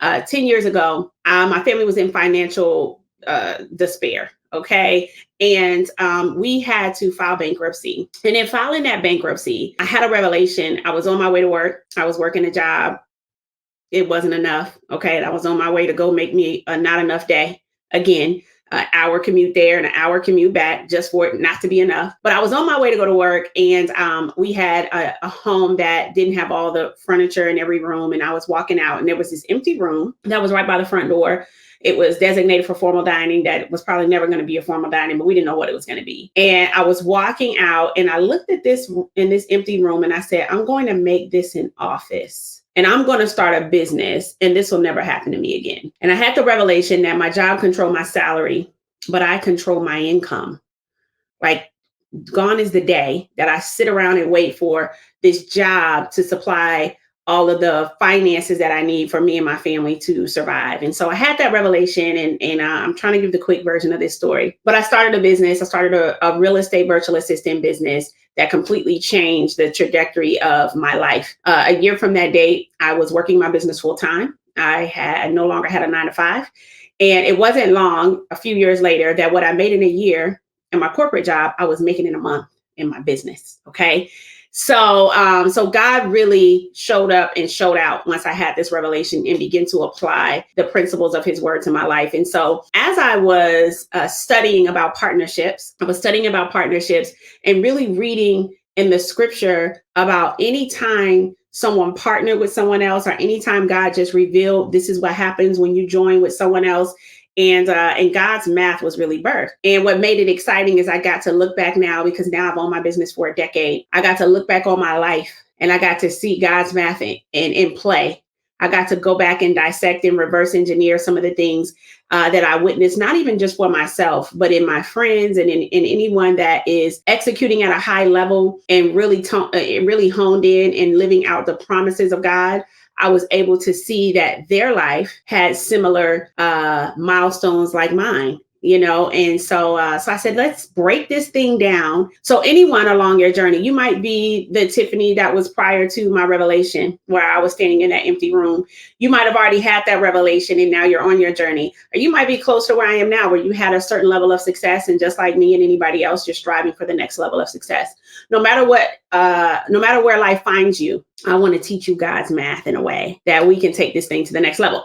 10 years ago, my family was in financial despair. Okay. And we had to file bankruptcy. And in filing that bankruptcy, I had a revelation. I was on my way to work. I was working a job. It wasn't enough. Okay. And I was on my way to go make me a not enough day again. An hour commute there and an hour commute back just for it not to be enough. But I was on my way to go to work, and we had a home that didn't have all the furniture in every room. And I was walking out, and there was this empty room that was right by the front door. It was designated for formal dining. That was probably never going to be a formal dining, but we didn't know what it was going to be. And I was walking out, and I looked at this in this empty room, and I said, I'm going to make this an office. And I'm going to start a business, and this will never happen to me again. And I had the revelation that my job controlled my salary, but I control my income. Like, gone is the day that I sit around and wait for this job to supply all of the finances that I need for me and my family to survive. And so I had that revelation, and I'm trying to give the quick version of this story. But I started a business. I started a real estate virtual assistant business that completely changed the trajectory of my life. A year from that date, I was working my business full time. I had no longer had a 9 to 5. And it wasn't long, a few years later, that what I made in a year in my corporate job, I was making in a month in my business. Okay. So God really showed up and showed out once I had this revelation and began to apply the principles of his word to my life. And so as I was studying about partnerships, and really reading in the scripture about any time someone partnered with someone else, or anytime God just revealed this is what happens when you join with someone else. And God's math was really birthed. And what made it exciting is I got to look back now, because now I've owned my business for a decade. I got to look back on my life, and I got to see God's math in play. I got to go back and dissect and reverse engineer some of the things that I witnessed, not even just for myself, but in my friends and in anyone that is executing at a high level and really honed in and living out the promises of God. I was able to see that their life had similar milestones like mine, and so I said, let's break this thing down. So anyone along your journey, you might be the Tiffany that was prior to my revelation, where I was standing in that empty room. You might have already had that revelation, and now you're on your journey. Or you might be close to where I am now, where you had a certain level of success, and just like me and anybody else, you're striving for the next level of success. No matter where life finds you, I want to teach you God's math in a way that we can take this thing to the next level.